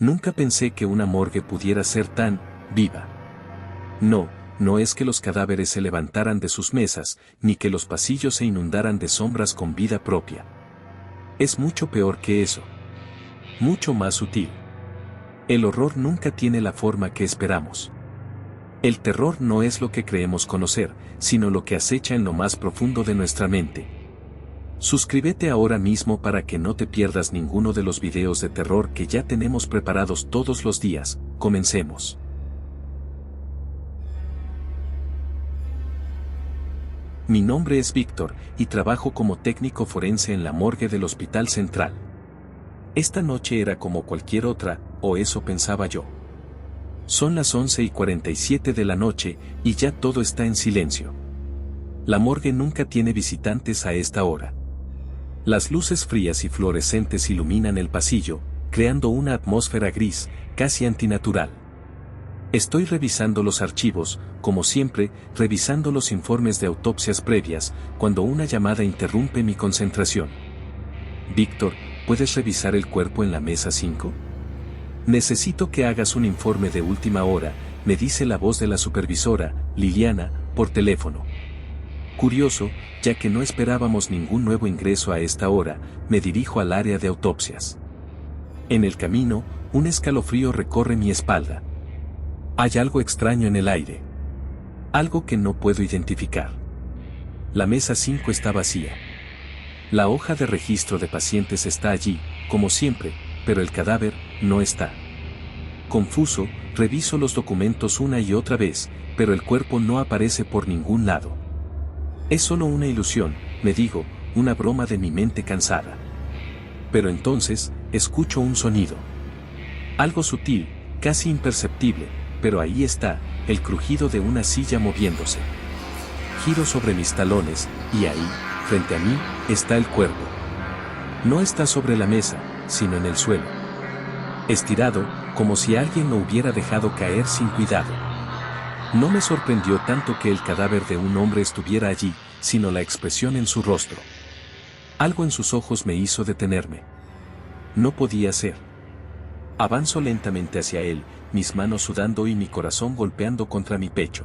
Nunca pensé que una morgue pudiera ser tan viva. No, no es que los cadáveres se levantaran de sus mesas, ni que los pasillos se inundaran de sombras con vida propia. Es mucho peor que eso. Mucho más sutil. El horror nunca tiene la forma que esperamos. El terror no es lo que creemos conocer, sino lo que acecha en lo más profundo de nuestra mente. Suscríbete ahora mismo para que no te pierdas ninguno de los videos de terror que ya tenemos preparados todos los días. Comencemos. Mi nombre es Víctor, y trabajo como técnico forense en la morgue del Hospital Central. Esta noche era como cualquier otra, o eso pensaba yo. Son las 11:47 de la noche, y ya todo está en silencio. La morgue nunca tiene visitantes a esta hora. Las luces frías y fluorescentes iluminan el pasillo, creando una atmósfera gris, casi antinatural. Estoy revisando los archivos, como siempre, revisando los informes de autopsias previas, cuando una llamada interrumpe mi concentración. Víctor, ¿puedes revisar el cuerpo en la mesa 5? Necesito que hagas un informe de última hora, me dice la voz de la supervisora, Liliana, por teléfono. Curioso, ya que no esperábamos ningún nuevo ingreso a esta hora, me dirijo al área de autopsias. En el camino, un escalofrío recorre mi espalda. Hay algo extraño en el aire. Algo que no puedo identificar. La mesa 5 está vacía. La hoja de registro de pacientes está allí, como siempre, pero el cadáver no está. Confuso, reviso los documentos una y otra vez, pero el cuerpo no aparece por ningún lado. Es solo una ilusión, me digo, una broma de mi mente cansada. Pero entonces, escucho un sonido. Algo sutil, casi imperceptible, pero ahí está, el crujido de una silla moviéndose. Giro sobre mis talones, y ahí, frente a mí, está el cuerpo. No está sobre la mesa, sino en el suelo. Estirado, como si alguien lo hubiera dejado caer sin cuidado. No me sorprendió tanto que el cadáver de un hombre estuviera allí, sino la expresión en su rostro. Algo en sus ojos me hizo detenerme. No podía ser. Avanzo lentamente hacia él, mis manos sudando y mi corazón golpeando contra mi pecho.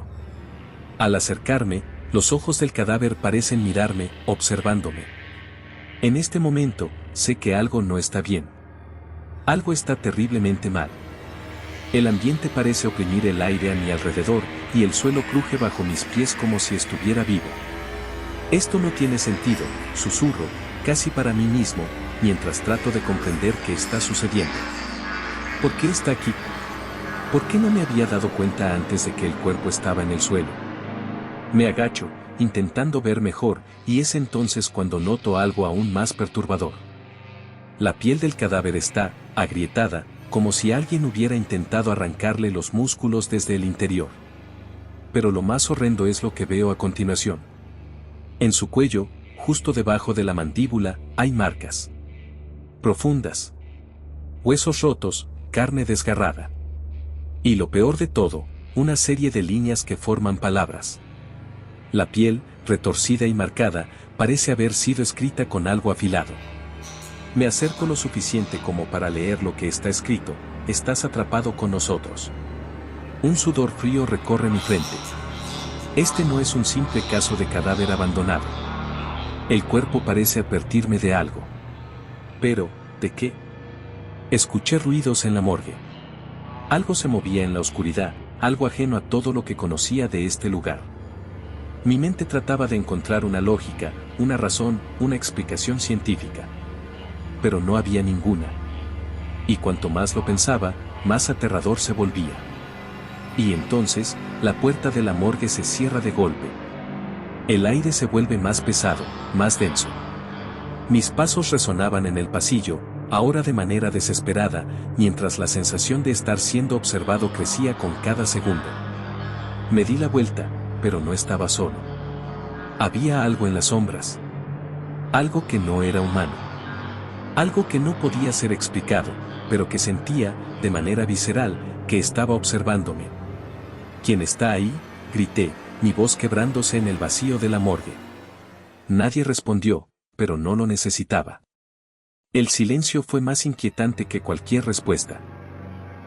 Al acercarme, los ojos del cadáver parecen mirarme, observándome. En este momento, sé que algo no está bien. Algo está terriblemente mal. El ambiente parece oprimir el aire a mi alrededor, y el suelo cruje bajo mis pies como si estuviera vivo. Esto no tiene sentido, susurro, casi para mí mismo, mientras trato de comprender qué está sucediendo. ¿Por qué está aquí? ¿Por qué no me había dado cuenta antes de que el cuerpo estaba en el suelo? Me agacho, intentando ver mejor, y es entonces cuando noto algo aún más perturbador. La piel del cadáver está agrietada, como si alguien hubiera intentado arrancarle los músculos desde el interior. Pero lo más horrendo es lo que veo a continuación. En su cuello, justo debajo de la mandíbula, hay marcas profundas. Huesos rotos, carne desgarrada. Y lo peor de todo, una serie de líneas que forman palabras. La piel, retorcida y marcada, parece haber sido escrita con algo afilado. Me acerco lo suficiente como para leer lo que está escrito: estás atrapado con nosotros. Un sudor frío recorre mi frente. Este no es un simple caso de cadáver abandonado. El cuerpo parece advertirme de algo. Pero, ¿de qué? Escuché ruidos en la morgue. Algo se movía en la oscuridad, algo ajeno a todo lo que conocía de este lugar. Mi mente trataba de encontrar una lógica, una razón, una explicación científica. Pero no había ninguna. Y cuanto más lo pensaba, más aterrador se volvía. Y entonces, la puerta de la morgue se cierra de golpe. El aire se vuelve más pesado, más denso. Mis pasos resonaban en el pasillo, ahora de manera desesperada, mientras la sensación de estar siendo observado crecía con cada segundo. Me di la vuelta, pero no estaba solo. Había algo en las sombras. Algo que no era humano. Algo que no podía ser explicado, pero que sentía, de manera visceral, que estaba observándome. ¿Quién está ahí?, grité, mi voz quebrándose en el vacío de la morgue. Nadie respondió, pero no lo necesitaba. El silencio fue más inquietante que cualquier respuesta.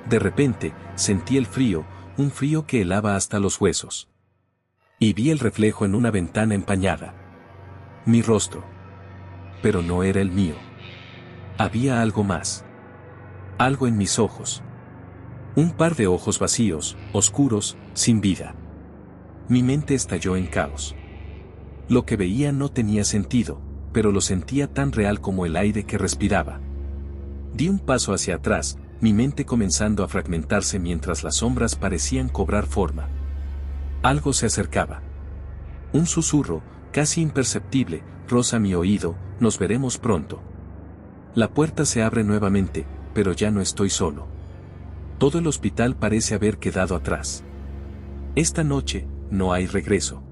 De repente, sentí el frío, un frío que helaba hasta los huesos. Y vi el reflejo en una ventana empañada. Mi rostro. Pero no era el mío. Había algo más. Algo en mis ojos. Un par de ojos vacíos, oscuros, sin vida. Mi mente estalló en caos. Lo que veía no tenía sentido, pero lo sentía tan real como el aire que respiraba. Di un paso hacia atrás, mi mente comenzando a fragmentarse mientras las sombras parecían cobrar forma. Algo se acercaba. Un susurro, casi imperceptible, roza mi oído, nos veremos pronto. La puerta se abre nuevamente, pero ya no estoy solo. Todo el hospital parece haber quedado atrás. Esta noche, no hay regreso.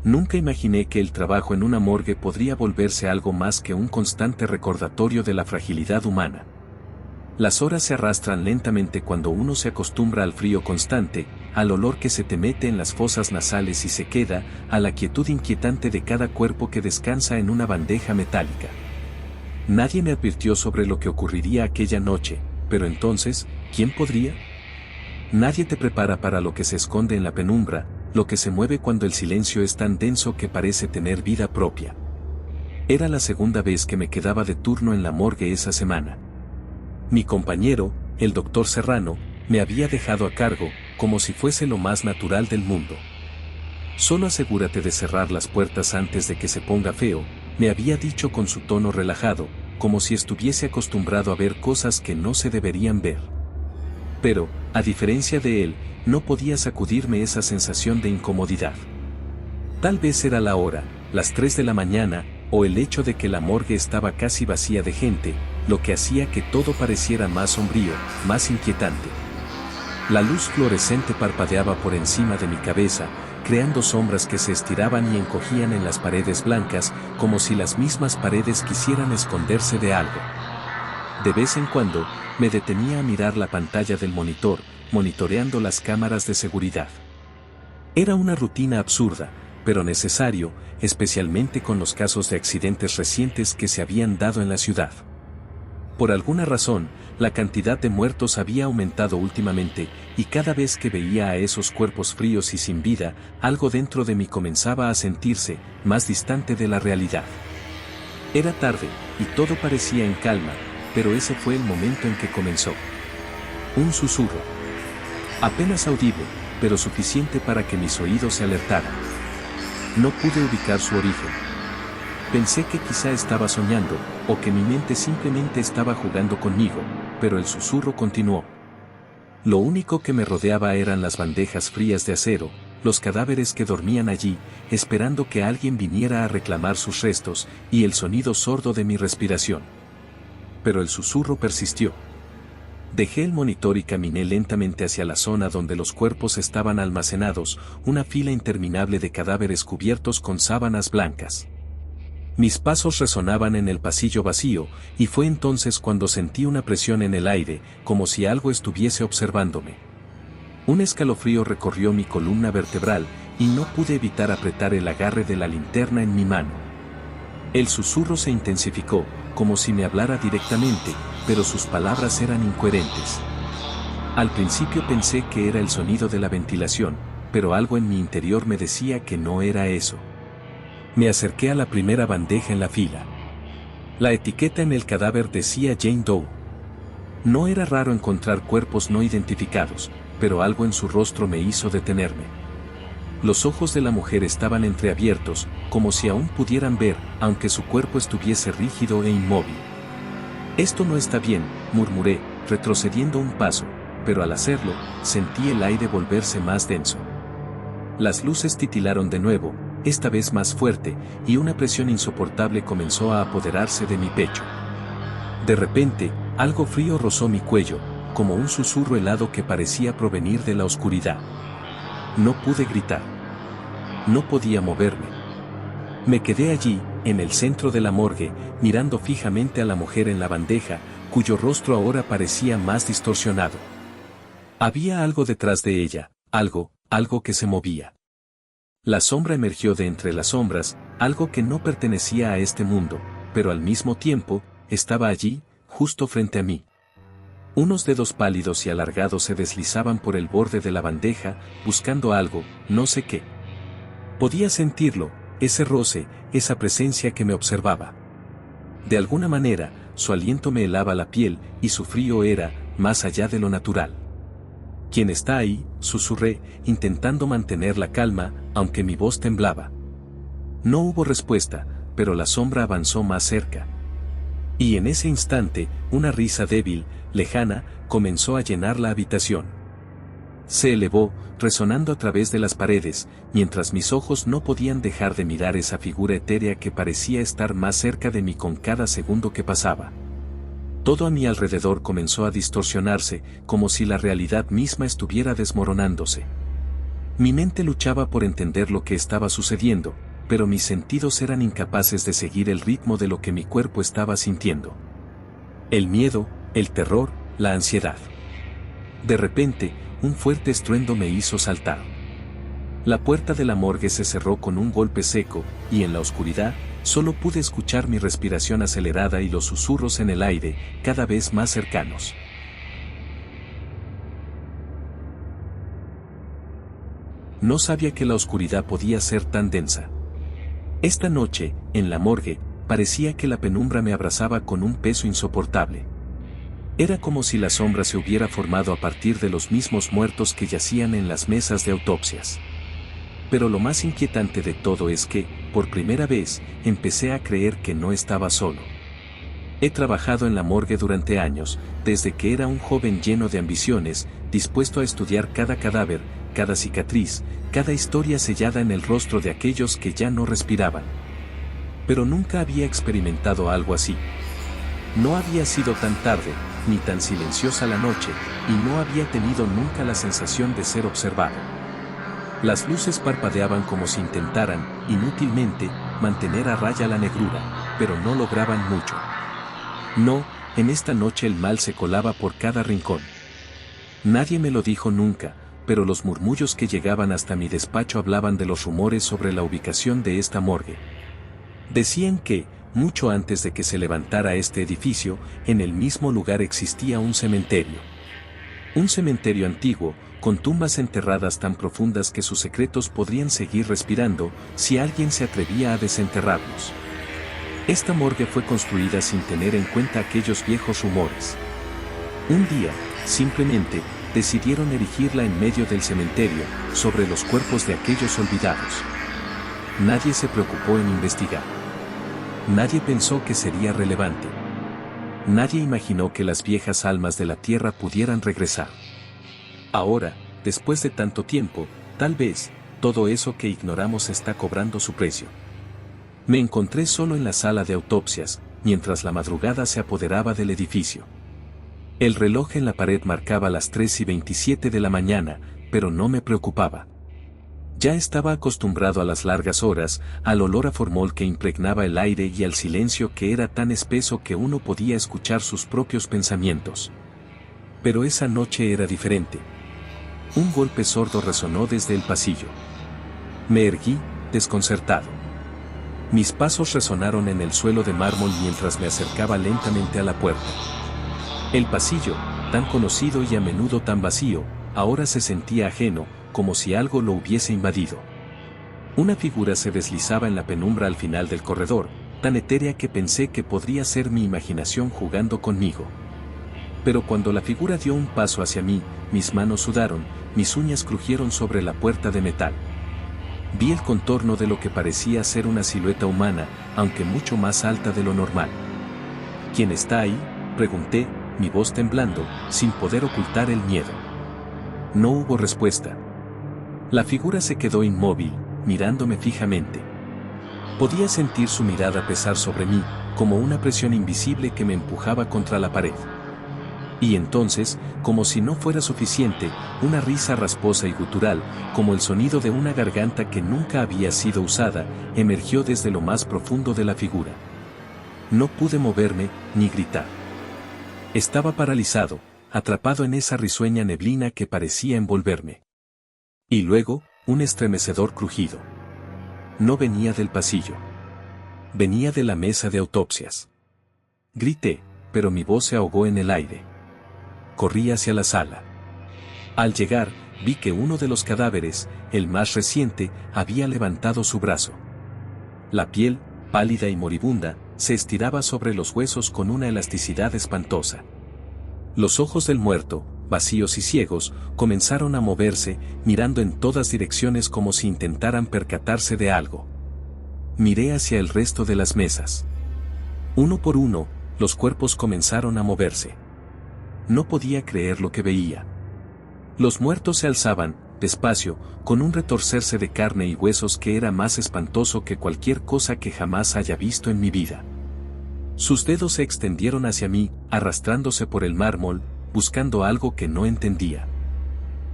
Nunca imaginé que el trabajo en una morgue podría volverse algo más que un constante recordatorio de la fragilidad humana. Las horas se arrastran lentamente cuando uno se acostumbra al frío constante, al olor que se te mete en las fosas nasales y se queda, a la quietud inquietante de cada cuerpo que descansa en una bandeja metálica. Nadie me advirtió sobre lo que ocurriría aquella noche, pero entonces, ¿quién podría? Nadie te prepara para lo que se esconde en la penumbra, lo que se mueve cuando el silencio es tan denso que parece tener vida propia. Era la segunda vez que me quedaba de turno en la morgue esa semana. Mi compañero, el doctor Serrano, me había dejado a cargo, como si fuese lo más natural del mundo. Solo asegúrate de cerrar las puertas antes de que se ponga feo, me había dicho con su tono relajado, como si estuviese acostumbrado a ver cosas que no se deberían ver. Pero, a diferencia de él, no podía sacudirme esa sensación de incomodidad. Tal vez era la hora, las 3 de la mañana, o el hecho de que la morgue estaba casi vacía de gente, lo que hacía que todo pareciera más sombrío, más inquietante. La luz fluorescente parpadeaba por encima de mi cabeza, creando sombras que se estiraban y encogían en las paredes blancas, como si las mismas paredes quisieran esconderse de algo. De vez en cuando, me detenía a mirar la pantalla del monitor, monitoreando las cámaras de seguridad. Era una rutina absurda, pero necesario, especialmente con los casos de accidentes recientes que se habían dado en la ciudad. Por alguna razón, la cantidad de muertos había aumentado últimamente, y cada vez que veía a esos cuerpos fríos y sin vida, algo dentro de mí comenzaba a sentirse más distante de la realidad. Era tarde, y todo parecía en calma, pero ese fue el momento en que comenzó. Un susurro. Apenas audible, pero suficiente para que mis oídos se alertaran. No pude ubicar su origen. Pensé que quizá estaba soñando, o que mi mente simplemente estaba jugando conmigo, pero el susurro continuó. Lo único que me rodeaba eran las bandejas frías de acero, los cadáveres que dormían allí, esperando que alguien viniera a reclamar sus restos, y el sonido sordo de mi respiración. Pero el susurro persistió. Dejé el monitor y caminé lentamente hacia la zona donde los cuerpos estaban almacenados, una fila interminable de cadáveres cubiertos con sábanas blancas. Mis pasos resonaban en el pasillo vacío, y fue entonces cuando sentí una presión en el aire, como si algo estuviese observándome. Un escalofrío recorrió mi columna vertebral, y no pude evitar apretar el agarre de la linterna en mi mano. El susurro se intensificó, como si me hablara directamente, pero sus palabras eran incoherentes. Al principio pensé que era el sonido de la ventilación, pero algo en mi interior me decía que no era eso. Me acerqué a la primera bandeja en la fila. La etiqueta en el cadáver decía Jane Doe. No era raro encontrar cuerpos no identificados, pero algo en su rostro me hizo detenerme. Los ojos de la mujer estaban entreabiertos, como si aún pudieran ver, aunque su cuerpo estuviese rígido e inmóvil. Esto no está bien, murmuré, retrocediendo un paso, pero al hacerlo, sentí el aire volverse más denso. Las luces titilaron de nuevo, esta vez más fuerte, y una presión insoportable comenzó a apoderarse de mi pecho. De repente, algo frío rozó mi cuello, como un susurro helado que parecía provenir de la oscuridad. No pude gritar. No podía moverme. Me quedé allí, en el centro de la morgue, mirando fijamente a la mujer en la bandeja, cuyo rostro ahora parecía más distorsionado. Había algo detrás de ella, algo que se movía. La sombra emergió de entre las sombras, algo que no pertenecía a este mundo, pero al mismo tiempo, estaba allí, justo frente a mí. Unos dedos pálidos y alargados se deslizaban por el borde de la bandeja, buscando algo, no sé qué. Podía sentirlo, ese roce, esa presencia que me observaba. De alguna manera, su aliento me helaba la piel, y su frío era, más allá de lo natural. ¿Quién está ahí?, susurré, intentando mantener la calma, aunque mi voz temblaba. No hubo respuesta, pero la sombra avanzó más cerca. Y en ese instante, una risa débil, lejana, comenzó a llenar la habitación. Se elevó, resonando a través de las paredes, mientras mis ojos no podían dejar de mirar esa figura etérea que parecía estar más cerca de mí con cada segundo que pasaba. Todo a mi alrededor comenzó a distorsionarse, como si la realidad misma estuviera desmoronándose. Mi mente luchaba por entender lo que estaba sucediendo, pero mis sentidos eran incapaces de seguir el ritmo de lo que mi cuerpo estaba sintiendo. El miedo, el terror, la ansiedad. De repente, un fuerte estruendo me hizo saltar. La puerta de la morgue se cerró con un golpe seco, y en la oscuridad, solo pude escuchar mi respiración acelerada y los susurros en el aire, cada vez más cercanos. No sabía que la oscuridad podía ser tan densa. Esta noche, en la morgue, parecía que la penumbra me abrazaba con un peso insoportable. Era como si la sombra se hubiera formado a partir de los mismos muertos que yacían en las mesas de autopsias. Pero lo más inquietante de todo es que, por primera vez, empecé a creer que no estaba solo. He trabajado en la morgue durante años, desde que era un joven lleno de ambiciones, dispuesto a estudiar cada cadáver, cada cicatriz, cada historia sellada en el rostro de aquellos que ya no respiraban. Pero nunca había experimentado algo así. No había sido tan tarde, ni tan silenciosa la noche, y no había tenido nunca la sensación de ser observado. Las luces parpadeaban como si intentaran, inútilmente, mantener a raya la negrura, pero no lograban mucho. No, en esta noche el mal se colaba por cada rincón. Nadie me lo dijo nunca, pero los murmullos que llegaban hasta mi despacho hablaban de los rumores sobre la ubicación de esta morgue. Decían que, mucho antes de que se levantara este edificio, en el mismo lugar existía un cementerio. Un cementerio antiguo, con tumbas enterradas tan profundas que sus secretos podrían seguir respirando si alguien se atrevía a desenterrarlos. Esta morgue fue construida sin tener en cuenta aquellos viejos rumores. Un día, simplemente, decidieron erigirla en medio del cementerio, sobre los cuerpos de aquellos olvidados. Nadie se preocupó en investigar. Nadie pensó que sería relevante. Nadie imaginó que las viejas almas de la tierra pudieran regresar. Ahora, después de tanto tiempo, tal vez, todo eso que ignoramos está cobrando su precio. Me encontré solo en la sala de autopsias, mientras la madrugada se apoderaba del edificio. El reloj en la pared marcaba las 3:27 de la mañana, pero no me preocupaba. Ya estaba acostumbrado a las largas horas, al olor a formol que impregnaba el aire y al silencio que era tan espeso que uno podía escuchar sus propios pensamientos. Pero esa noche era diferente. Un golpe sordo resonó desde el pasillo. Me erguí, desconcertado. Mis pasos resonaron en el suelo de mármol mientras me acercaba lentamente a la puerta. El pasillo, tan conocido y a menudo tan vacío, ahora se sentía ajeno, como si algo lo hubiese invadido. Una figura se deslizaba en la penumbra al final del corredor, tan etérea que pensé que podría ser mi imaginación jugando conmigo. Pero cuando la figura dio un paso hacia mí, mis manos sudaron, mis uñas crujieron sobre la puerta de metal. Vi el contorno de lo que parecía ser una silueta humana, aunque mucho más alta de lo normal. ¿Quién está ahí?, pregunté, mi voz temblando, sin poder ocultar el miedo. No hubo respuesta. La figura se quedó inmóvil, mirándome fijamente. Podía sentir su mirada pesar sobre mí, como una presión invisible que me empujaba contra la pared. Y entonces, como si no fuera suficiente, una risa rasposa y gutural, como el sonido de una garganta que nunca había sido usada, emergió desde lo más profundo de la figura. No pude moverme, ni gritar. Estaba paralizado, atrapado en esa risueña neblina que parecía envolverme. Y luego, un estremecedor crujido. No venía del pasillo. Venía de la mesa de autopsias. Grité, pero mi voz se ahogó en el aire. Corrí hacia la sala. Al llegar, vi que uno de los cadáveres, el más reciente, había levantado su brazo. La piel, pálida y moribunda, se estiraba sobre los huesos con una elasticidad espantosa. Los ojos del muerto, vacíos y ciegos, comenzaron a moverse, mirando en todas direcciones como si intentaran percatarse de algo. Miré hacia el resto de las mesas. Uno por uno, los cuerpos comenzaron a moverse. No podía creer lo que veía. Los muertos se alzaban, despacio, con un retorcerse de carne y huesos que era más espantoso que cualquier cosa que jamás haya visto en mi vida. Sus dedos se extendieron hacia mí, arrastrándose por el mármol, buscando algo que no entendía.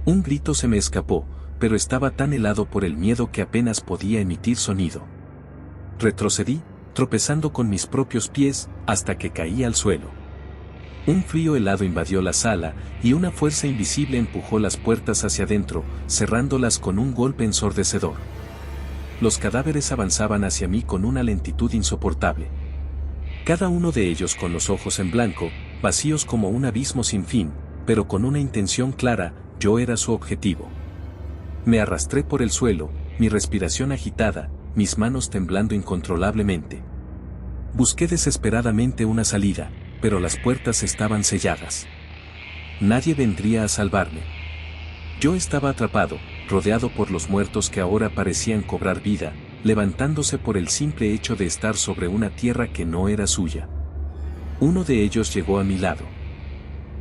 Un grito se me escapó, pero estaba tan helado por el miedo que apenas podía emitir sonido. Retrocedí, tropezando con mis propios pies, hasta que caí al suelo. Un frío helado invadió la sala, y una fuerza invisible empujó las puertas hacia adentro, cerrándolas con un golpe ensordecedor. Los cadáveres avanzaban hacia mí con una lentitud insoportable. Cada uno de ellos con los ojos en blanco, vacíos como un abismo sin fin, pero con una intención clara: yo era su objetivo. Me arrastré por el suelo, mi respiración agitada, mis manos temblando incontrolablemente. Busqué desesperadamente una salida, pero las puertas estaban selladas. Nadie vendría a salvarme. Yo estaba atrapado, rodeado por los muertos que ahora parecían cobrar vida, levantándose por el simple hecho de estar sobre una tierra que no era suya. Uno de ellos llegó a mi lado.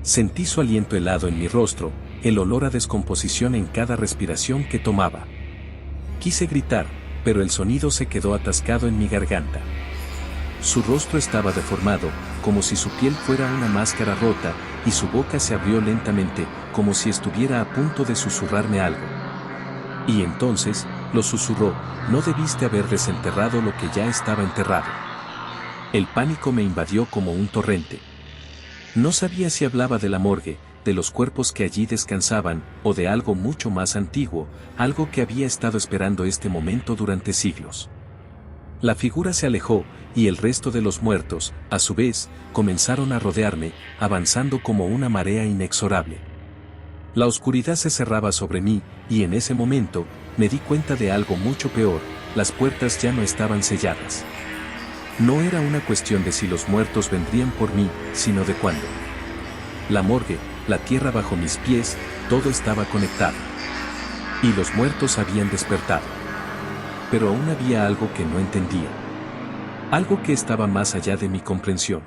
Sentí su aliento helado en mi rostro, el olor a descomposición en cada respiración que tomaba. Quise gritar, pero el sonido se quedó atascado en mi garganta. Su rostro estaba deformado, como si su piel fuera una máscara rota, y su boca se abrió lentamente, como si estuviera a punto de susurrarme algo. Y entonces, lo susurró: no debiste haber desenterrado lo que ya estaba enterrado. El pánico me invadió como un torrente. No sabía si hablaba de la morgue, de los cuerpos que allí descansaban, o de algo mucho más antiguo, algo que había estado esperando este momento durante siglos. La figura se alejó, y el resto de los muertos, a su vez, comenzaron a rodearme, avanzando como una marea inexorable. La oscuridad se cerraba sobre mí, y en ese momento, me di cuenta de algo mucho peor: las puertas ya no estaban selladas. No era una cuestión de si los muertos vendrían por mí, sino de cuándo. La morgue, la tierra bajo mis pies, todo estaba conectado. Y los muertos habían despertado. Pero aún había algo que no entendía. Algo que estaba más allá de mi comprensión.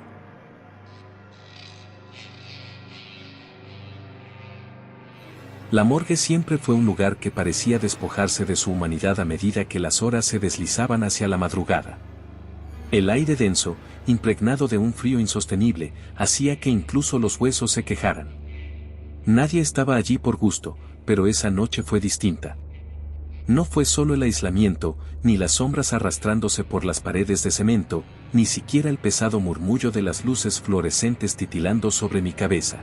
La morgue siempre fue un lugar que parecía despojarse de su humanidad a medida que las horas se deslizaban hacia la madrugada. El aire denso, impregnado de un frío insostenible, hacía que incluso los huesos se quejaran. Nadie estaba allí por gusto, pero esa noche fue distinta. No fue solo el aislamiento, ni las sombras arrastrándose por las paredes de cemento, ni siquiera el pesado murmullo de las luces fluorescentes titilando sobre mi cabeza.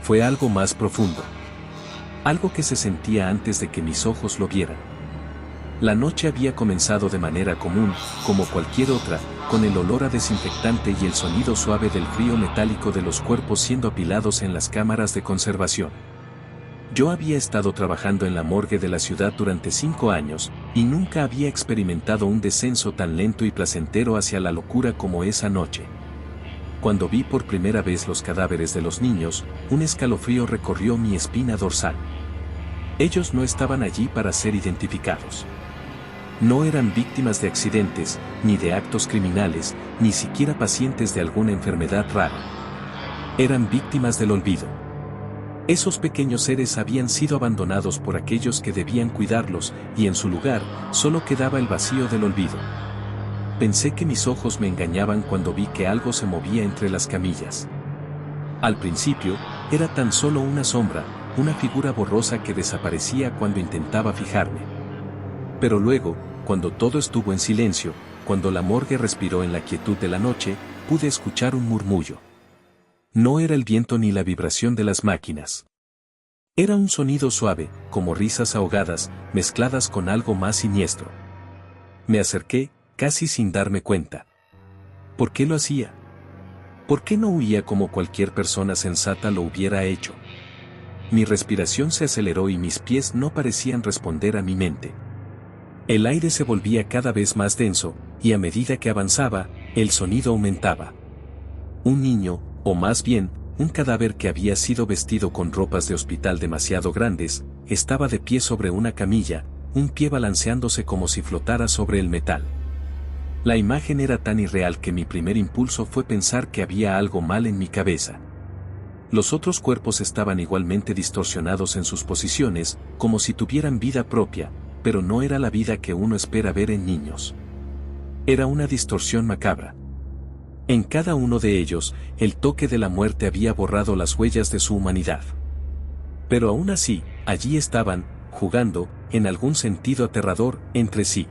Fue algo más profundo. Algo que se sentía antes de que mis ojos lo vieran. La noche había comenzado de manera común, como cualquier otra, con el olor a desinfectante y el sonido suave del frío metálico de los cuerpos siendo apilados en las cámaras de conservación. Yo había estado trabajando en la morgue de la ciudad durante 5 años, y nunca había experimentado un descenso tan lento y placentero hacia la locura como esa noche. Cuando vi por primera vez los cadáveres de los niños, un escalofrío recorrió mi espina dorsal. Ellos no estaban allí para ser identificados. No eran víctimas de accidentes, ni de actos criminales, ni siquiera pacientes de alguna enfermedad rara. Eran víctimas del olvido. Esos pequeños seres habían sido abandonados por aquellos que debían cuidarlos, y en su lugar, solo quedaba el vacío del olvido. Pensé que mis ojos me engañaban cuando vi que algo se movía entre las camillas. Al principio, era tan solo una sombra, una figura borrosa que desaparecía cuando intentaba fijarme. Pero luego, cuando todo estuvo en silencio, cuando la morgue respiró en la quietud de la noche, pude escuchar un murmullo. No era el viento ni la vibración de las máquinas. Era un sonido suave, como risas ahogadas, mezcladas con algo más siniestro. Me acerqué, casi sin darme cuenta. ¿Por qué lo hacía? ¿Por qué no huía como cualquier persona sensata lo hubiera hecho? Mi respiración se aceleró y mis pies no parecían responder a mi mente. El aire se volvía cada vez más denso, y a medida que avanzaba, el sonido aumentaba. Un niño, o más bien, un cadáver que había sido vestido con ropas de hospital demasiado grandes, estaba de pie sobre una camilla, un pie balanceándose como si flotara sobre el metal. La imagen era tan irreal que mi primer impulso fue pensar que había algo mal en mi cabeza. Los otros cuerpos estaban igualmente distorsionados en sus posiciones, como si tuvieran vida propia, pero no era la vida que uno espera ver en niños. Era una distorsión macabra. En cada uno de ellos, el toque de la muerte había borrado las huellas de su humanidad. Pero aún así, allí estaban, jugando, en algún sentido aterrador, entre sí.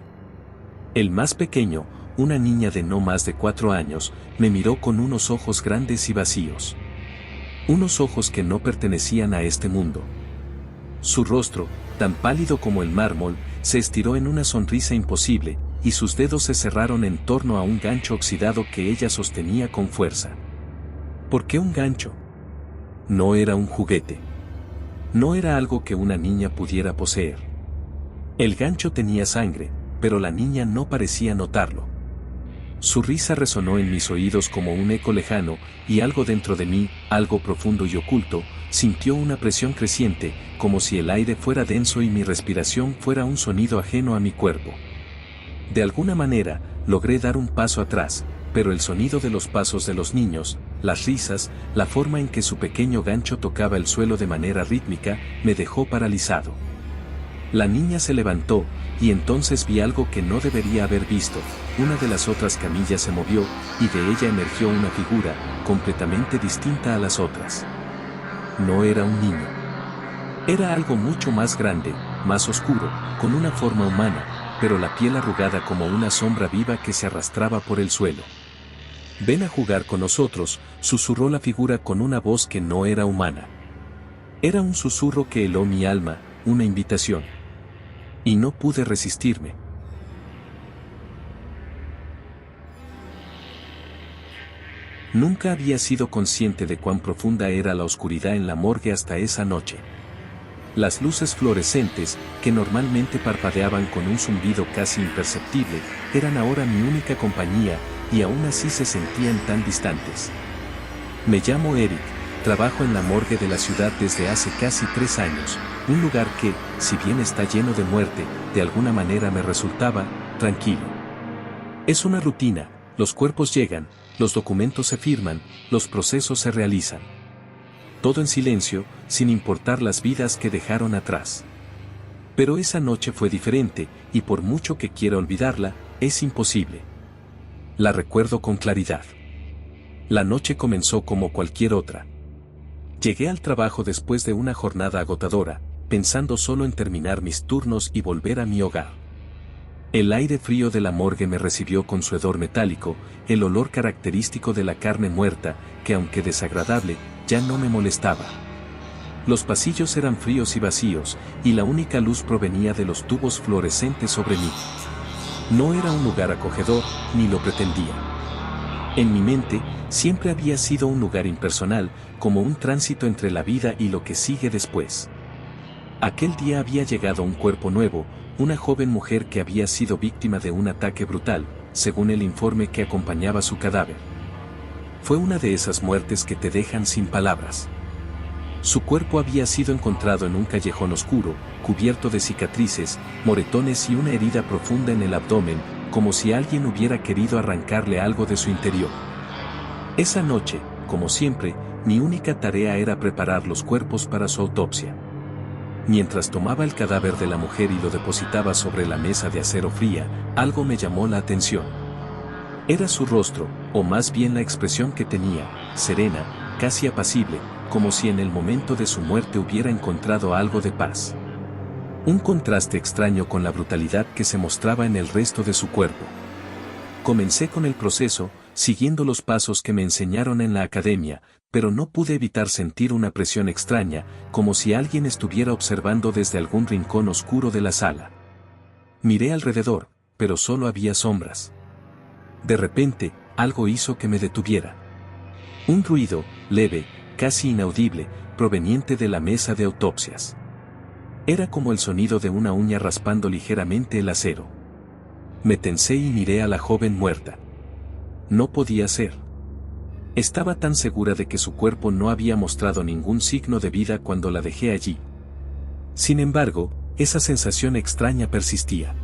El más pequeño, una niña de no más de 4 años, me miró con unos ojos grandes y vacíos. Unos ojos que no pertenecían a este mundo. Su rostro, tan pálido como el mármol, se estiró en una sonrisa imposible, y sus dedos se cerraron en torno a un gancho oxidado que ella sostenía con fuerza. ¿Por qué un gancho? No era un juguete. No era algo que una niña pudiera poseer. El gancho tenía sangre, pero la niña no parecía notarlo. Su risa resonó en mis oídos como un eco lejano, y algo dentro de mí, algo profundo y oculto, sintió una presión creciente, como si el aire fuera denso y mi respiración fuera un sonido ajeno a mi cuerpo. De alguna manera, logré dar un paso atrás, pero el sonido de los pasos de los niños, las risas, la forma en que su pequeño gancho tocaba el suelo de manera rítmica, me dejó paralizado. La niña se levantó, y entonces vi algo que no debería haber visto. Una de las otras camillas se movió, y de ella emergió una figura, completamente distinta a las otras. No era un niño. Era algo mucho más grande, más oscuro, con una forma humana, pero la piel arrugada como una sombra viva que se arrastraba por el suelo. «Ven a jugar con nosotros», susurró la figura con una voz que no era humana. Era un susurro que heló mi alma, una invitación. Y no pude resistirme. Nunca había sido consciente de cuán profunda era la oscuridad en la morgue hasta esa noche. Las luces fluorescentes, que normalmente parpadeaban con un zumbido casi imperceptible, eran ahora mi única compañía, y aún así se sentían tan distantes. Me llamo Eric, trabajo en la morgue de la ciudad desde hace casi 3 años, un lugar que, si bien está lleno de muerte, de alguna manera me resultaba tranquilo. Es una rutina, los cuerpos llegan, los documentos se firman, los procesos se realizan. Todo en silencio, sin importar las vidas que dejaron atrás. Pero esa noche fue diferente, y por mucho que quiera olvidarla, es imposible. La recuerdo con claridad. La noche comenzó como cualquier otra. Llegué al trabajo después de una jornada agotadora, pensando solo en terminar mis turnos y volver a mi hogar. El aire frío de la morgue me recibió con su hedor metálico, el olor característico de la carne muerta, que aunque desagradable, ya no me molestaba. Los pasillos eran fríos y vacíos, y la única luz provenía de los tubos fluorescentes sobre mí. No era un lugar acogedor, ni lo pretendía. En mi mente, siempre había sido un lugar impersonal, como un tránsito entre la vida y lo que sigue después. Aquel día había llegado un cuerpo nuevo, una joven mujer que había sido víctima de un ataque brutal, según el informe que acompañaba su cadáver. Fue una de esas muertes que te dejan sin palabras. Su cuerpo había sido encontrado en un callejón oscuro, cubierto de cicatrices, moretones y una herida profunda en el abdomen, como si alguien hubiera querido arrancarle algo de su interior. Esa noche, como siempre, mi única tarea era preparar los cuerpos para su autopsia. Mientras tomaba el cadáver de la mujer y lo depositaba sobre la mesa de acero fría, algo me llamó la atención. Era su rostro, o más bien la expresión que tenía, serena, casi apacible, como si en el momento de su muerte hubiera encontrado algo de paz. Un contraste extraño con la brutalidad que se mostraba en el resto de su cuerpo. Comencé con el proceso, siguiendo los pasos que me enseñaron en la academia, pero no pude evitar sentir una presión extraña, como si alguien estuviera observando desde algún rincón oscuro de la sala. Miré alrededor, pero solo había sombras. De repente, algo hizo que me detuviera. Un ruido, leve, casi inaudible, proveniente de la mesa de autopsias. Era como el sonido de una uña raspando ligeramente el acero. Me tensé y miré a la joven muerta. No podía ser. Estaba tan segura de que su cuerpo no había mostrado ningún signo de vida cuando la dejé allí. Sin embargo, esa sensación extraña persistía.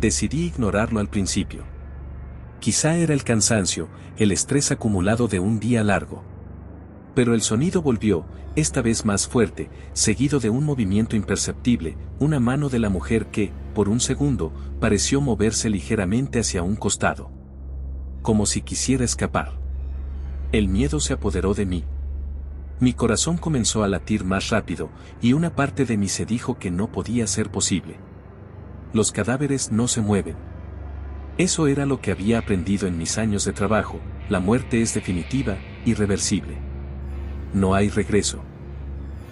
Decidí ignorarlo al principio. Quizá era el cansancio, el estrés acumulado de un día largo. Pero el sonido volvió, esta vez más fuerte, seguido de un movimiento imperceptible, una mano de la mujer que, por un segundo, pareció moverse ligeramente hacia un costado. Como si quisiera escapar. El miedo se apoderó de mí. Mi corazón comenzó a latir más rápido, y una parte de mí se dijo que no podía ser posible. Los cadáveres no se mueven. Eso era lo que había aprendido en mis años de trabajo, la muerte es definitiva, irreversible. No hay regreso.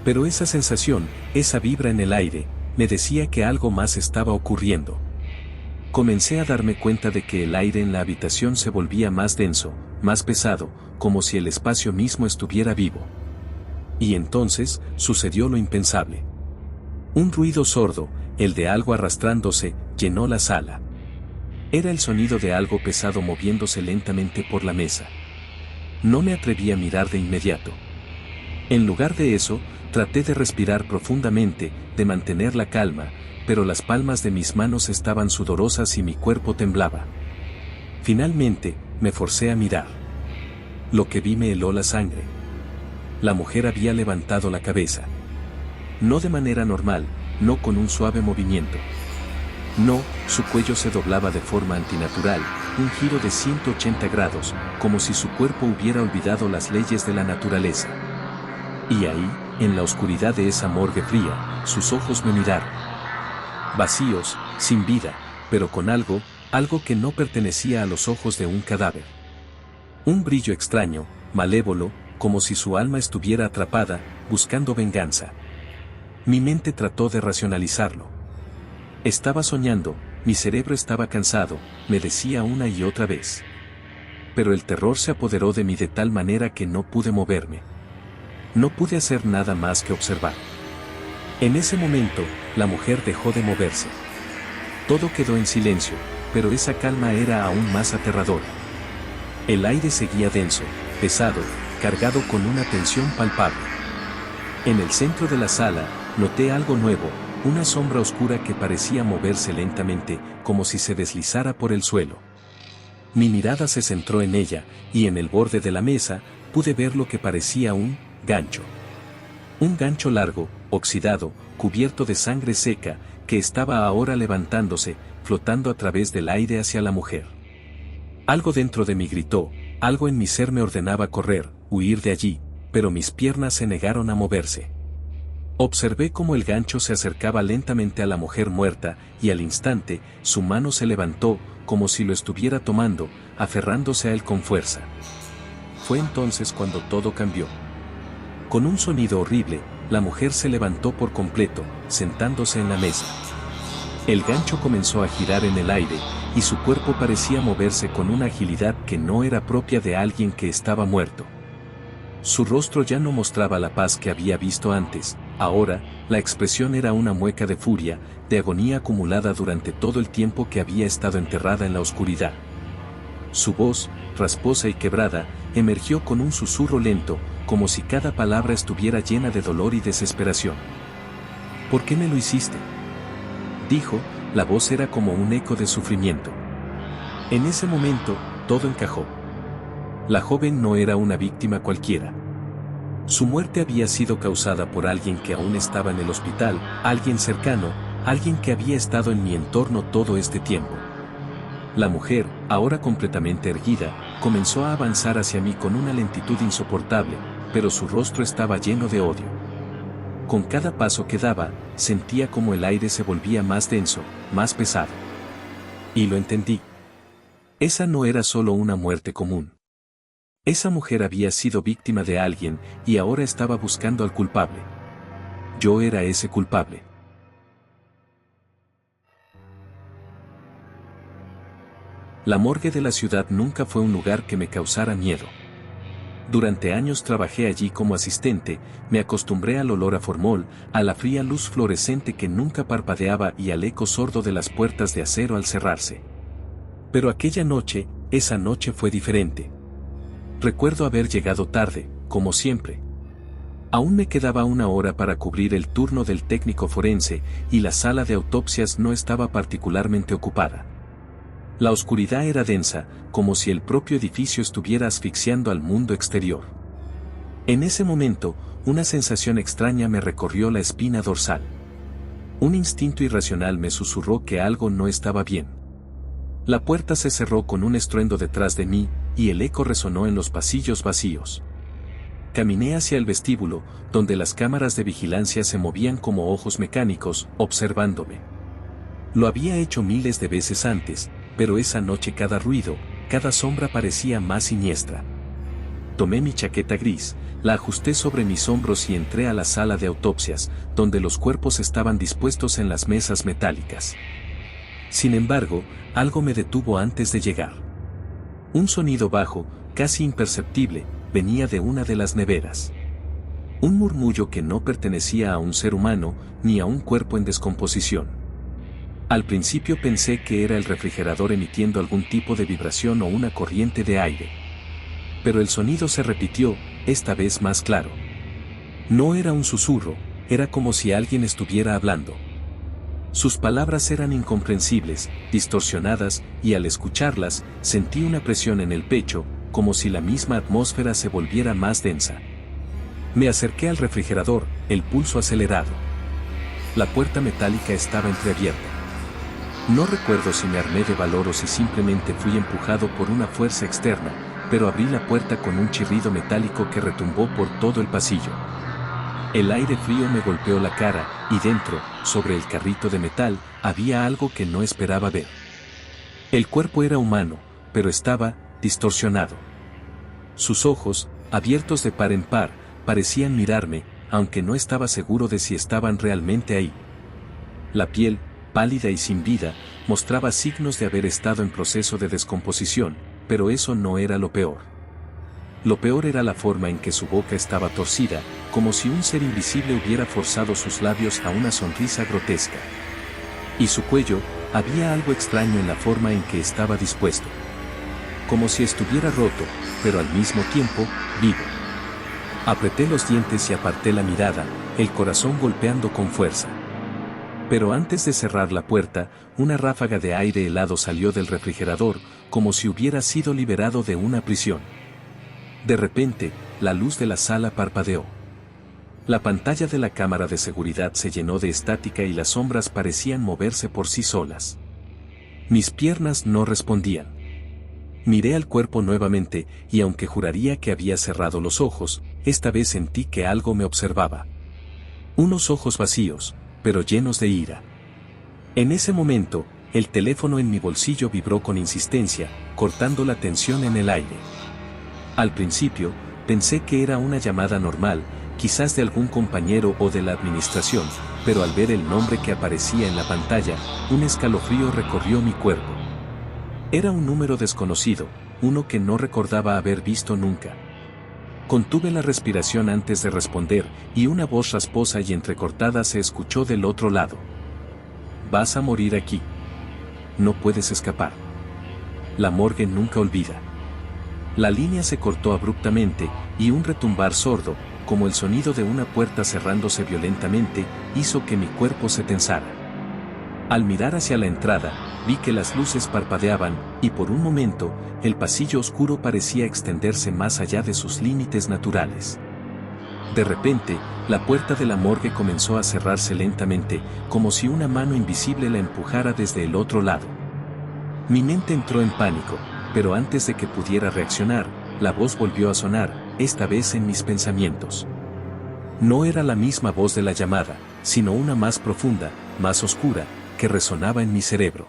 Pero esa sensación, esa vibra en el aire, me decía que algo más estaba ocurriendo. Comencé a darme cuenta de que el aire en la habitación se volvía más denso, más pesado, como si el espacio mismo estuviera vivo. Y entonces, sucedió lo impensable. Un ruido sordo, el de algo arrastrándose, llenó la sala. Era el sonido de algo pesado moviéndose lentamente por la mesa. No me atreví a mirar de inmediato. En lugar de eso, traté de respirar profundamente, de mantener la calma, pero las palmas de mis manos estaban sudorosas y mi cuerpo temblaba. Finalmente, me forcé a mirar. Lo que vi me heló la sangre. La mujer había levantado la cabeza. No de manera normal, no con un suave movimiento. No, su cuello se doblaba de forma antinatural, un giro de 180 grados, como si su cuerpo hubiera olvidado las leyes de la naturaleza. Y ahí, en la oscuridad de esa morgue fría, sus ojos me miraron. Vacíos, sin vida, pero con algo que no pertenecía a los ojos de un cadáver. Un brillo extraño, malévolo, como si su alma estuviera atrapada, buscando venganza. Mi mente trató de racionalizarlo. Estaba soñando, mi cerebro estaba cansado, me decía una y otra vez. Pero el terror se apoderó de mí de tal manera que no pude moverme. No pude hacer nada más que observar. En ese momento, la mujer dejó de moverse. Todo quedó en silencio, pero esa calma era aún más aterradora. El aire seguía denso, pesado, cargado con una tensión palpable. En el centro de la sala, noté algo nuevo, una sombra oscura que parecía moverse lentamente, como si se deslizara por el suelo. Mi mirada se centró en ella, y en el borde de la mesa, pude ver lo que parecía un gancho. Un gancho largo, oxidado, cubierto de sangre seca, que estaba ahora levantándose, flotando a través del aire hacia la mujer. Algo dentro de mí gritó, algo en mi ser me ordenaba correr, huir de allí, pero mis piernas se negaron a moverse. Observé cómo el gancho se acercaba lentamente a la mujer muerta, y al instante, su mano se levantó, como si lo estuviera tomando, aferrándose a él con fuerza. Fue entonces cuando todo cambió. Con un sonido horrible, la mujer se levantó por completo, sentándose en la mesa. El gancho comenzó a girar en el aire, y su cuerpo parecía moverse con una agilidad que no era propia de alguien que estaba muerto. Su rostro ya no mostraba la paz que había visto antes, ahora, la expresión era una mueca de furia, de agonía acumulada durante todo el tiempo que había estado enterrada en la oscuridad. Su voz, rasposa y quebrada, emergió con un susurro lento, como si cada palabra estuviera llena de dolor y desesperación. ¿Por qué me lo hiciste?, dijo, la voz era como un eco de sufrimiento. En ese momento, todo encajó. La joven no era una víctima cualquiera. Su muerte había sido causada por alguien que aún estaba en el hospital, alguien cercano, alguien que había estado en mi entorno todo este tiempo. La mujer, ahora completamente erguida, comenzó a avanzar hacia mí con una lentitud insoportable, pero su rostro estaba lleno de odio. Con cada paso que daba, sentía como el aire se volvía más denso, más pesado. Y lo entendí. Esa no era solo una muerte común. Esa mujer había sido víctima de alguien, y ahora estaba buscando al culpable. Yo era ese culpable. La morgue de la ciudad nunca fue un lugar que me causara miedo. Durante años trabajé allí como asistente, me acostumbré al olor a formol, a la fría luz fluorescente que nunca parpadeaba y al eco sordo de las puertas de acero al cerrarse. Pero aquella noche, esa noche fue diferente. Recuerdo haber llegado tarde, como siempre. Aún me quedaba una hora para cubrir el turno del técnico forense, y la sala de autopsias no estaba particularmente ocupada. La oscuridad era densa, como si el propio edificio estuviera asfixiando al mundo exterior. En ese momento, una sensación extraña me recorrió la espina dorsal. Un instinto irracional me susurró que algo no estaba bien. La puerta se cerró con un estruendo detrás de mí, y el eco resonó en los pasillos vacíos. Caminé hacia el vestíbulo, donde las cámaras de vigilancia se movían como ojos mecánicos, observándome. Lo había hecho miles de veces antes, pero esa noche cada ruido, cada sombra parecía más siniestra. Tomé mi chaqueta gris, la ajusté sobre mis hombros y entré a la sala de autopsias, donde los cuerpos estaban dispuestos en las mesas metálicas. Sin embargo, algo me detuvo antes de llegar. Un sonido bajo, casi imperceptible, venía de una de las neveras. Un murmullo que no pertenecía a un ser humano, ni a un cuerpo en descomposición. Al principio pensé que era el refrigerador emitiendo algún tipo de vibración o una corriente de aire. Pero el sonido se repitió, esta vez más claro. No era un susurro, era como si alguien estuviera hablando. Sus palabras eran incomprensibles, distorsionadas, y al escucharlas, sentí una presión en el pecho, como si la misma atmósfera se volviera más densa. Me acerqué al refrigerador, el pulso acelerado. La puerta metálica estaba entreabierta. No recuerdo si me armé de valor o si simplemente fui empujado por una fuerza externa, pero abrí la puerta con un chirrido metálico que retumbó por todo el pasillo. El aire frío me golpeó la cara, y dentro, sobre el carrito de metal, había algo que no esperaba ver. El cuerpo era humano, pero estaba distorsionado. Sus ojos, abiertos de par en par, parecían mirarme, aunque no estaba seguro de si estaban realmente ahí. La piel, pálida y sin vida, mostraba signos de haber estado en proceso de descomposición, pero eso no era lo peor. Lo peor era la forma en que su boca estaba torcida, como si un ser invisible hubiera forzado sus labios a una sonrisa grotesca. Y su cuello, había algo extraño en la forma en que estaba dispuesto. Como si estuviera roto, pero al mismo tiempo, vivo. Apreté los dientes y aparté la mirada, el corazón golpeando con fuerza. Pero antes de cerrar la puerta, una ráfaga de aire helado salió del refrigerador, como si hubiera sido liberado de una prisión. De repente, la luz de la sala parpadeó. La pantalla de la cámara de seguridad se llenó de estática y las sombras parecían moverse por sí solas. Mis piernas no respondían. Miré al cuerpo nuevamente, y aunque juraría que había cerrado los ojos, esta vez sentí que algo me observaba. Unos ojos vacíos, pero llenos de ira. En ese momento, el teléfono en mi bolsillo vibró con insistencia, cortando la tensión en el aire. Al principio, pensé que era una llamada normal, quizás de algún compañero o de la administración, pero al ver el nombre que aparecía en la pantalla, un escalofrío recorrió mi cuerpo. Era un número desconocido, uno que no recordaba haber visto nunca. Contuve la respiración antes de responder, y una voz rasposa y entrecortada se escuchó del otro lado. Vas a morir aquí. No puedes escapar. La morgue nunca olvida. La línea se cortó abruptamente, y un retumbar sordo, como el sonido de una puerta cerrándose violentamente, hizo que mi cuerpo se tensara. Al mirar hacia la entrada, vi que las luces parpadeaban, y por un momento, el pasillo oscuro parecía extenderse más allá de sus límites naturales. De repente, la puerta de la morgue comenzó a cerrarse lentamente, como si una mano invisible la empujara desde el otro lado. Mi mente entró en pánico, pero antes de que pudiera reaccionar, la voz volvió a sonar, esta vez en mis pensamientos. No era la misma voz de la llamada, sino una más profunda, más oscura, que resonaba en mi cerebro.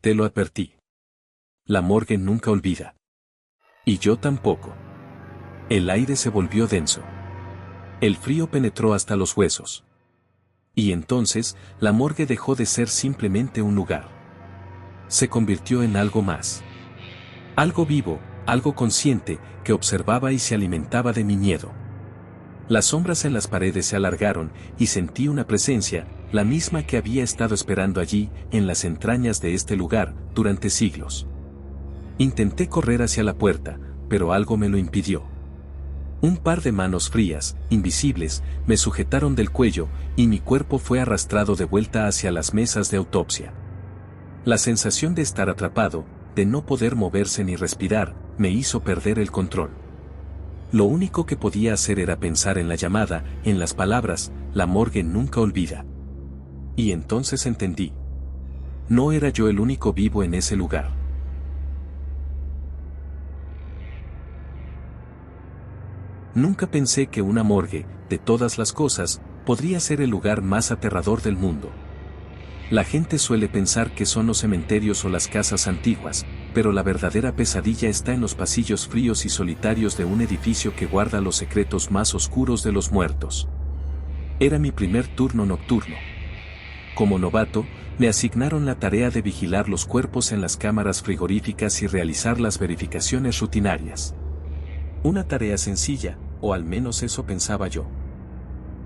Te lo advertí. La morgue nunca olvida. Y yo tampoco. El aire se volvió denso. El frío penetró hasta los huesos. Y entonces, la morgue dejó de ser simplemente un lugar. se convirtió en algo más. Algo vivo, algo consciente, que observaba y se alimentaba de mi miedo. Las sombras en las paredes se alargaron y sentí una presencia, la misma que había estado esperando allí, en las entrañas de este lugar, durante siglos. Intenté correr hacia la puerta, pero algo me lo impidió. Un par de manos frías, invisibles, me sujetaron del cuello, y mi cuerpo fue arrastrado de vuelta hacia las mesas de autopsia. La sensación de estar atrapado, de no poder moverse ni respirar, me hizo perder el control. Lo único que podía hacer era pensar en la llamada, en las palabras, la morgue nunca olvida. Y entonces entendí. No era yo el único vivo en ese lugar. Nunca pensé que una morgue, de todas las cosas, podría ser el lugar más aterrador del mundo. La gente suele pensar que son los cementerios o las casas antiguas, pero la verdadera pesadilla está en los pasillos fríos y solitarios de un edificio que guarda los secretos más oscuros de los muertos. Era mi primer turno nocturno. Como novato, me asignaron la tarea de vigilar los cuerpos en las cámaras frigoríficas y realizar las verificaciones rutinarias. Una tarea sencilla, o al menos eso pensaba yo.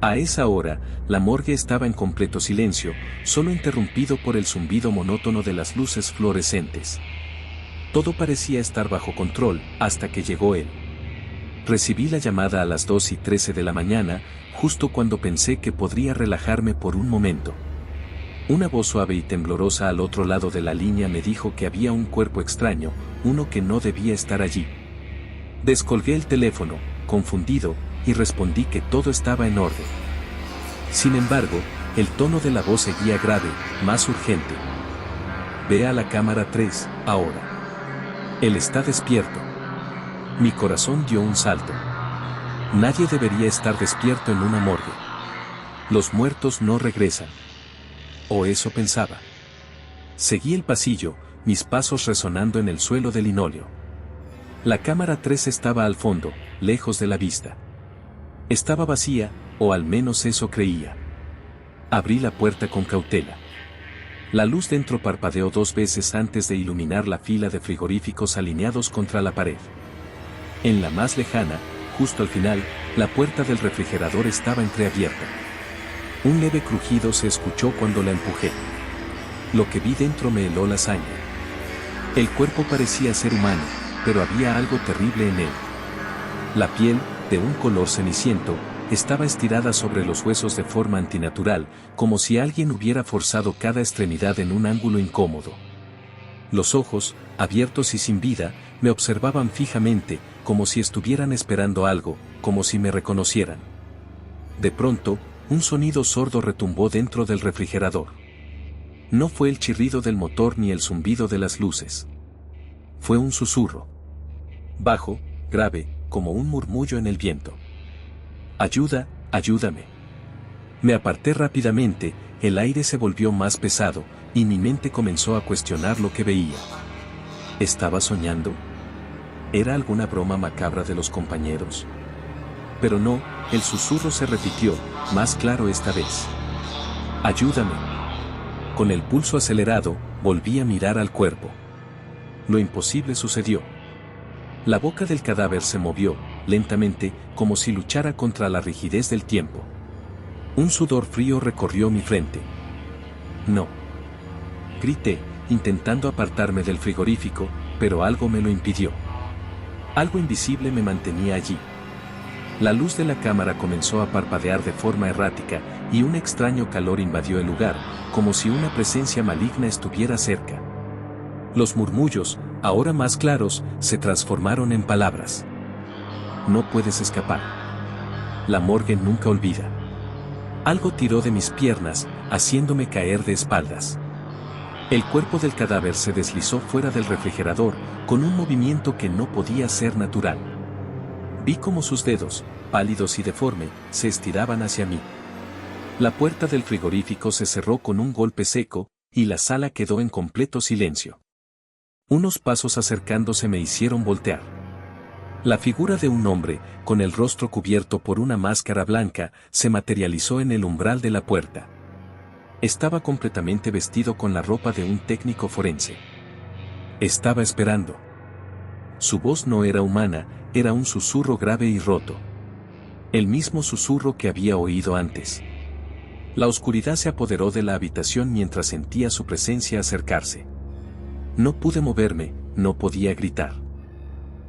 A esa hora, la morgue estaba en completo silencio, solo interrumpido por el zumbido monótono de las luces fluorescentes. Todo parecía estar bajo control, hasta que llegó él. Recibí la llamada a las 2:13 de la mañana, justo cuando pensé que podría relajarme por un momento. Una voz suave y temblorosa al otro lado de la línea me dijo que había un cuerpo extraño, uno que no debía estar allí. Descolgué el teléfono, confundido, y respondí que todo estaba en orden. Sin embargo, el tono de la voz seguía grave, más urgente. Ve a la cámara 3, ahora. Él está despierto. Mi corazón dio un salto. Nadie debería estar despierto en una morgue. Los muertos no regresan. O eso pensaba. Seguí el pasillo, mis pasos resonando en el suelo de linóleo. La cámara 3 estaba al fondo, lejos de la vista. Estaba vacía, o al menos eso creía. Abrí la puerta con cautela. La luz dentro parpadeó 2 veces antes de iluminar la fila de frigoríficos alineados contra la pared. En la más lejana, justo al final, la puerta del refrigerador estaba entreabierta. Un leve crujido se escuchó cuando la empujé. Lo que vi dentro me heló la sangre. El cuerpo parecía ser humano, pero había algo terrible en él. La piel, de un color ceniciento, estaba estirada sobre los huesos de forma antinatural, como si alguien hubiera forzado cada extremidad en un ángulo incómodo. Los ojos, abiertos y sin vida, me observaban fijamente, como si estuvieran esperando algo, como si me reconocieran. De pronto, un sonido sordo retumbó dentro del refrigerador. No fue el chirrido del motor ni el zumbido de las luces. Fue un susurro. Bajo, grave, como un murmullo en el viento. Ayuda, ayúdame. Me aparté rápidamente, el aire se volvió más pesado, y mi mente comenzó a cuestionar lo que veía. ¿Estaba soñando? ¿Era alguna broma macabra de los compañeros? Pero no, el susurro se repitió, más claro esta vez. Ayúdame. Con el pulso acelerado, volví a mirar al cuerpo. Lo imposible sucedió. La boca del cadáver se movió, lentamente, como si luchara contra la rigidez del tiempo. Un sudor frío recorrió mi frente. No. Grité, intentando apartarme del frigorífico, pero algo me lo impidió. Algo invisible me mantenía allí. La luz de la cámara comenzó a parpadear de forma errática, y un extraño calor invadió el lugar, como si una presencia maligna estuviera cerca. Los murmullos, ahora más claros, se transformaron en palabras. No puedes escapar. La morgue nunca olvida. Algo tiró de mis piernas, haciéndome caer de espaldas. El cuerpo del cadáver se deslizó fuera del refrigerador, con un movimiento que no podía ser natural. Vi cómo sus dedos, pálidos y deforme, se estiraban hacia mí. La puerta del frigorífico se cerró con un golpe seco, y la sala quedó en completo silencio. Unos pasos acercándose me hicieron voltear. La figura de un hombre, con el rostro cubierto por una máscara blanca, se materializó en el umbral de la puerta. Estaba completamente vestido con la ropa de un técnico forense. Estaba esperando. Su voz no era humana, era un susurro grave y roto. El mismo susurro que había oído antes. La oscuridad se apoderó de la habitación mientras sentía su presencia acercarse. No pude moverme, no podía gritar.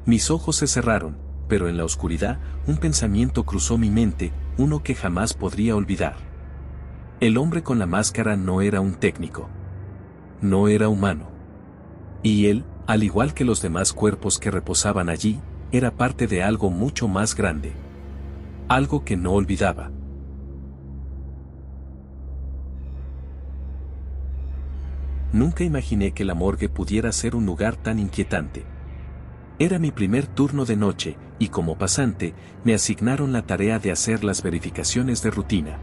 Mis ojos se cerraron, pero en la oscuridad, un pensamiento cruzó mi mente, uno que jamás podría olvidar. El hombre con la máscara no era un técnico. No era humano. Y él, al igual que los demás cuerpos que reposaban allí, era parte de algo mucho más grande. Algo que no olvidaba. Nunca imaginé que la morgue pudiera ser un lugar tan inquietante. Era mi primer turno de noche, y como pasante, me asignaron la tarea de hacer las verificaciones de rutina.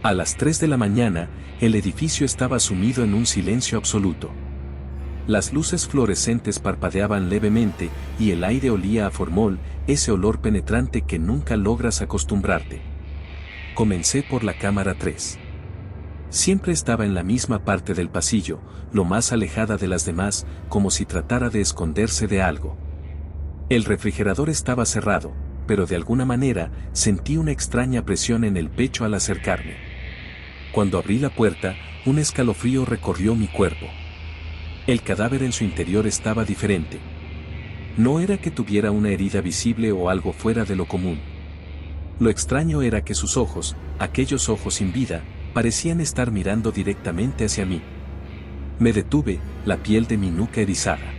A las 3 de la mañana, el edificio estaba sumido en un silencio absoluto. Las luces fluorescentes parpadeaban levemente, y el aire olía a formol, ese olor penetrante que nunca logras acostumbrarte. Comencé por la cámara 3. Siempre estaba en la misma parte del pasillo, lo más alejada de las demás, como si tratara de esconderse de algo. El refrigerador estaba cerrado, pero de alguna manera sentí una extraña presión en el pecho al acercarme. Cuando abrí la puerta, un escalofrío recorrió mi cuerpo. El cadáver en su interior estaba diferente. No era que tuviera una herida visible o algo fuera de lo común. Lo extraño era que sus ojos, aquellos ojos sin vida, parecían estar mirando directamente hacia mí. Me detuve, la piel de mi nuca erizada.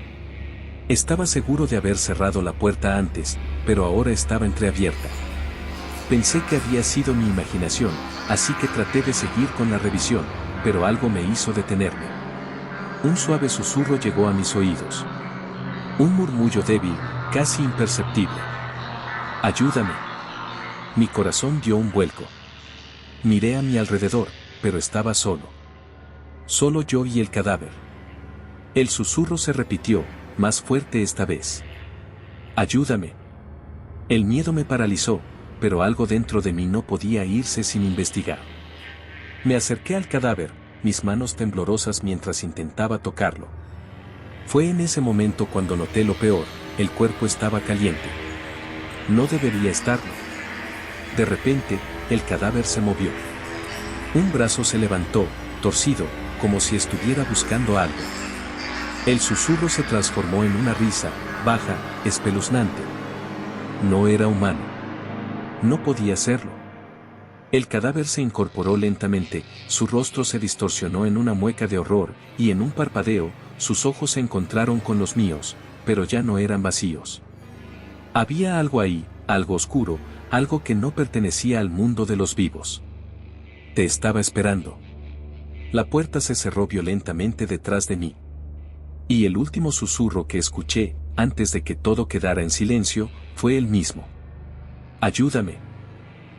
Estaba seguro de haber cerrado la puerta antes, pero ahora estaba entreabierta. Pensé que había sido mi imaginación, así que traté de seguir con la revisión, pero algo me hizo detenerme. Un suave susurro llegó a mis oídos. Un murmullo débil, casi imperceptible. ¡Ayúdame! Mi corazón dio un vuelco. Miré a mi alrededor, pero estaba solo. Solo yo y el cadáver. El susurro se repitió, más fuerte esta vez. ¡Ayúdame! El miedo me paralizó, pero algo dentro de mí no podía irse sin investigar. Me acerqué al cadáver, mis manos temblorosas mientras intentaba tocarlo. Fue en ese momento cuando noté lo peor, el cuerpo estaba caliente. No debería estarlo. De repente, el cadáver se movió. Un brazo se levantó, torcido, como si estuviera buscando algo. El susurro se transformó en una risa, baja, espeluznante. No era humano. No podía serlo. El cadáver se incorporó lentamente, su rostro se distorsionó en una mueca de horror, y en un parpadeo, sus ojos se encontraron con los míos, pero ya no eran vacíos. Había algo ahí, algo oscuro, algo que no pertenecía al mundo de los vivos. Te estaba esperando. La puerta se cerró violentamente detrás de mí. Y el último susurro que escuché, antes de que todo quedara en silencio, fue el mismo. Ayúdame.